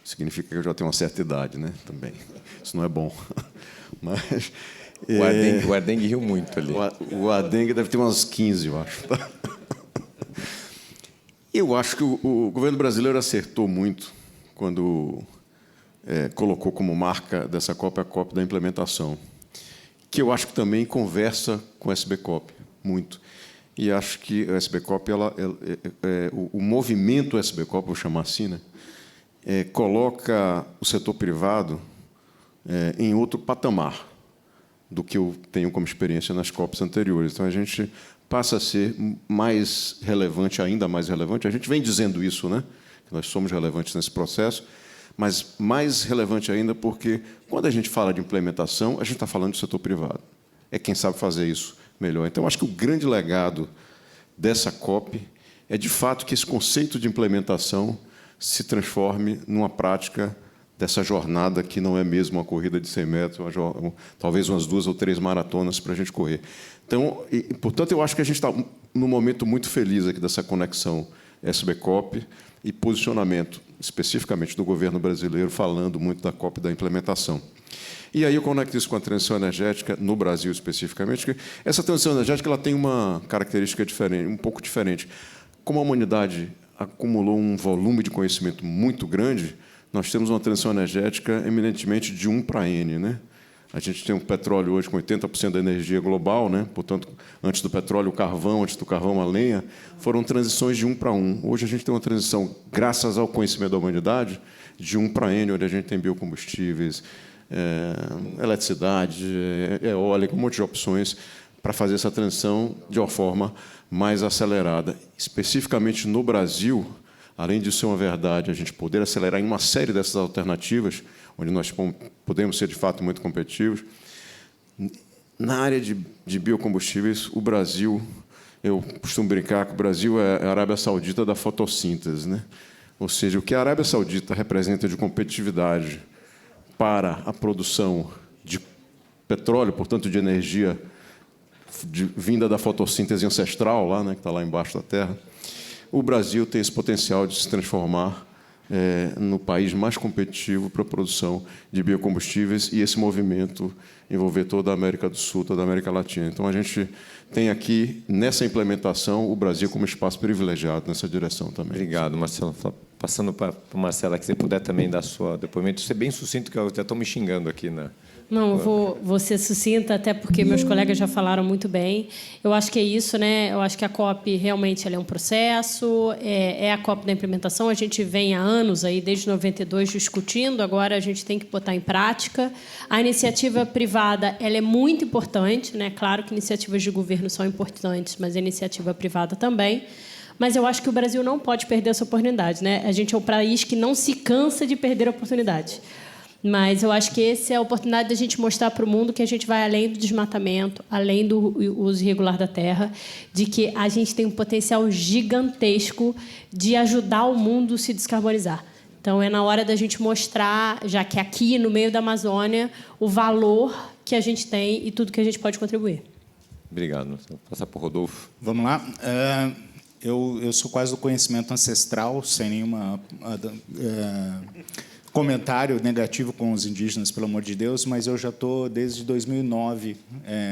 Significa que eu já tenho uma certa idade, né? Também. Isso não é bom. Mas... O Ardengue riu muito ali. O Ardengue deve ter umas 15, eu acho. Eu acho que o governo brasileiro acertou muito quando colocou como marca dessa COP a COP da implementação, que eu acho que também conversa com o SBCOP, muito. E acho que a SBCOP, o movimento SBCOP, vou chamar assim, né, coloca o setor privado em outro patamar do que eu tenho como experiência nas COPs anteriores. Então, a gente passa a ser mais relevante, ainda mais relevante. A gente vem dizendo isso, né? Que nós somos relevantes nesse processo, mas mais relevante ainda porque, quando a gente fala de implementação, a gente está falando do setor privado. É quem sabe fazer isso melhor. Então, acho que o grande legado dessa COP é, de fato, que esse conceito de implementação se transforme numa prática dessa jornada que não é mesmo uma corrida de 100 metros, talvez umas 2 ou 3 maratonas para a gente correr. Então, portanto, eu acho que a gente está num momento muito feliz aqui dessa conexão SBCOP e posicionamento, especificamente do governo brasileiro, falando muito da COP da implementação. E aí eu conecto isso com a transição energética, no Brasil especificamente, que essa transição energética ela tem uma característica diferente, um pouco diferente. Como a humanidade acumulou um volume de conhecimento muito grande, nós temos uma transição energética eminentemente de 1 para N, né? A gente tem um petróleo hoje com 80% da energia global, né? Portanto, antes do petróleo, o carvão, antes do carvão, a lenha, foram transições de 1 para 1. Hoje a gente tem uma transição, graças ao conhecimento da humanidade, de 1 para N, onde a gente tem biocombustíveis, eletricidade, eólica, um monte de opções para fazer essa transição de uma forma mais acelerada. Especificamente no Brasil, além disso ser uma verdade, a gente poder acelerar em uma série dessas alternativas, onde nós podemos ser, de fato, muito competitivos. Na área de biocombustíveis, o Brasil, eu costumo brincar que o Brasil é a Arábia Saudita da fotossíntese, né? Ou seja, o que a Arábia Saudita representa de competitividade para a produção de petróleo, portanto, de energia vinda da fotossíntese ancestral, lá, né, que está lá embaixo da Terra, o Brasil tem esse potencial de se transformar no país mais competitivo para a produção de biocombustíveis e esse movimento envolver toda a América do Sul, toda a América Latina. Então, a gente tem aqui, nessa implementação, o Brasil como espaço privilegiado nessa direção também. Obrigado, Marcelo. Passando para o Marcelo, que você puder também dar seu depoimento. Ser bem sucinto, que eu já estou me xingando aqui, né? Não, vou ser sucinta, até porque meus colegas já falaram muito bem. Eu acho que é isso, né? Eu acho que a COP realmente ela é um processo, é a COP da implementação. A gente vem há anos, aí, desde 92, discutindo, agora a gente tem que botar em prática. A iniciativa privada ela é muito importante, né? Claro que iniciativas de governo são importantes, mas a iniciativa privada também. Mas eu acho que o Brasil não pode perder essa oportunidade, né? A gente é um país que não se cansa de perder oportunidades. Mas eu acho que essa é a oportunidade da gente mostrar para o mundo que a gente vai além do desmatamento, além do uso irregular da terra, de que a gente tem um potencial gigantesco de ajudar o mundo a se descarbonizar. Então, é na hora da gente mostrar, já que aqui no meio da Amazônia, o valor que a gente tem e tudo que a gente pode contribuir. Obrigado. Vou passar para o Rodolfo. Vamos lá. Eu sou quase do conhecimento ancestral, sem nenhuma comentário negativo com os indígenas, pelo amor de Deus, mas eu já estou desde 2009,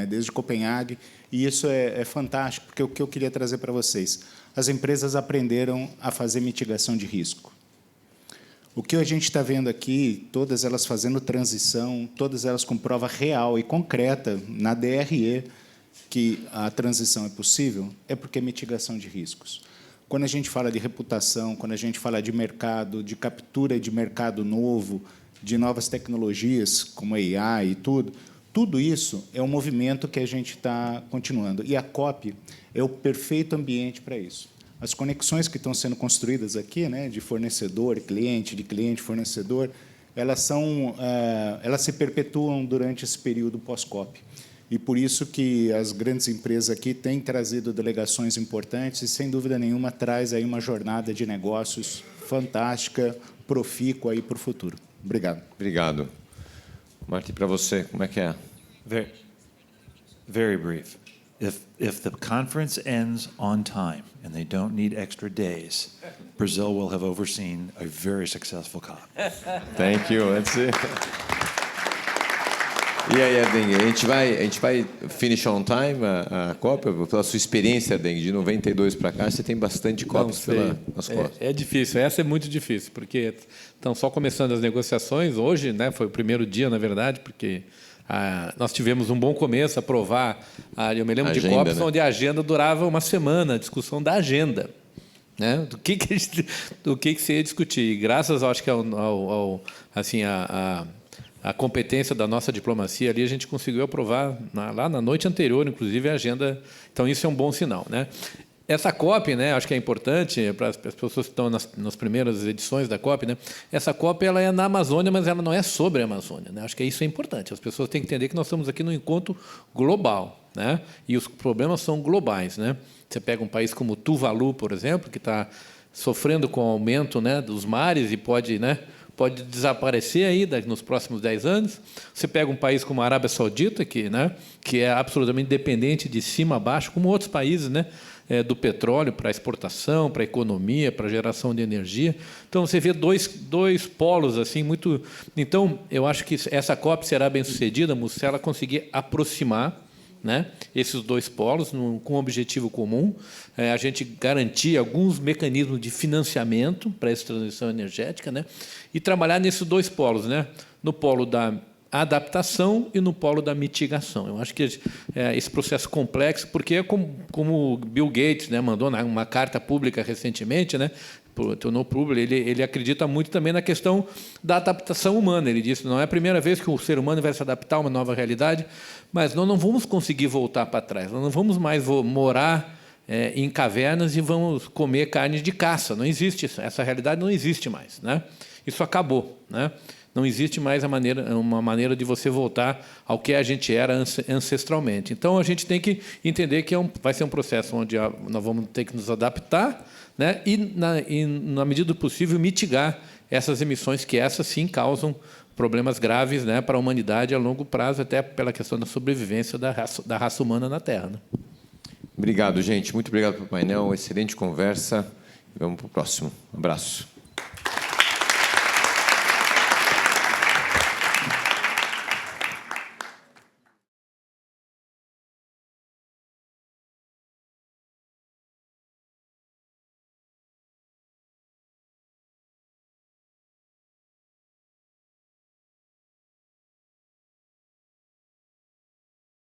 desde Copenhague, e isso é fantástico, porque o que eu queria trazer para vocês, as empresas aprenderam a fazer mitigação de risco. O que a gente está vendo aqui, todas elas fazendo transição, todas elas com prova real e concreta na DRE, que a transição é possível, é porque é mitigação de riscos. Quando a gente fala de reputação, quando a gente fala de mercado, de captura de mercado novo, de novas tecnologias, como a AI e tudo isso é um movimento que a gente está continuando. E a COP é o perfeito ambiente para isso. As conexões que estão sendo construídas aqui, né, de fornecedor e cliente, de cliente fornecedor, elas se perpetuam durante esse período pós-COP. E por isso que as grandes empresas aqui têm trazido delegações importantes e, sem dúvida nenhuma, traz aí uma jornada de negócios fantástica, profícua aí para o futuro. Obrigado. Obrigado. Marty, para você, como é que é? Very brief. If the conference ends on time and they don't need extra days, Brazil will have overseen a very successful COP. Thank you. That's it. E aí, Deng, a gente vai finish on time a COP? Pela sua experiência, Deng, de 92 para cá, você tem bastante COPs nas costas. É difícil, essa é muito difícil, porque estão só começando as negociações. Hoje, né, foi o primeiro dia, na verdade, porque nós tivemos um bom começo, aprovar. Eu me lembro de COPs, né, onde a agenda durava uma semana, a discussão da agenda. Né? Do que se ia discutir. E graças, acho que, a competência da nossa diplomacia ali, a gente conseguiu aprovar lá na noite anterior, inclusive, a agenda. Então, isso é um bom sinal, né? Essa COP, né, acho que é importante para as pessoas que estão nas primeiras edições da COP, né? Essa COP ela é na Amazônia, mas ela não é sobre a Amazônia, né? Acho que isso é importante. As pessoas têm que entender que nós estamos aqui num encontro global, né? E os problemas são globais, né? Você pega um país como Tuvalu, por exemplo, que está sofrendo com o aumento, né, dos mares e pode desaparecer aí nos próximos 10 anos. Você pega um país como a Arábia Saudita, que é absolutamente dependente de cima a baixo, como outros países, né, do petróleo para exportação, para economia, para geração de energia. Então, você vê dois polos assim muito. Então, eu acho que essa COP será bem-sucedida, se ela conseguir aproximar, né, esses dois polos com um objetivo comum, a gente garantir alguns mecanismos de financiamento para essa transição energética, né, e trabalhar nesses dois polos, né, no polo da adaptação e no polo da mitigação. Eu acho que esse processo complexo, porque como Bill Gates, né, mandou uma carta pública recentemente, né, tornou público, ele acredita muito também na questão da adaptação humana. Ele disse, não é a primeira vez que o ser humano vai se adaptar a uma nova realidade, mas nós não vamos conseguir voltar para trás, nós não vamos mais morar em cavernas e vamos comer carne de caça. Não existe isso, essa realidade não existe mais, né? Isso acabou, né? Não existe mais uma maneira de você voltar ao que a gente era ancestralmente. Então, a gente tem que entender que vai ser um processo onde nós vamos ter que nos adaptar, né, e, na medida do possível, mitigar essas emissões, que essas sim causam problemas graves, né, para a humanidade a longo prazo, até pela questão da sobrevivência da raça humana na Terra. Né? Obrigado, gente. Muito obrigado pelo painel. Excelente conversa. Vamos para o próximo. Um abraço.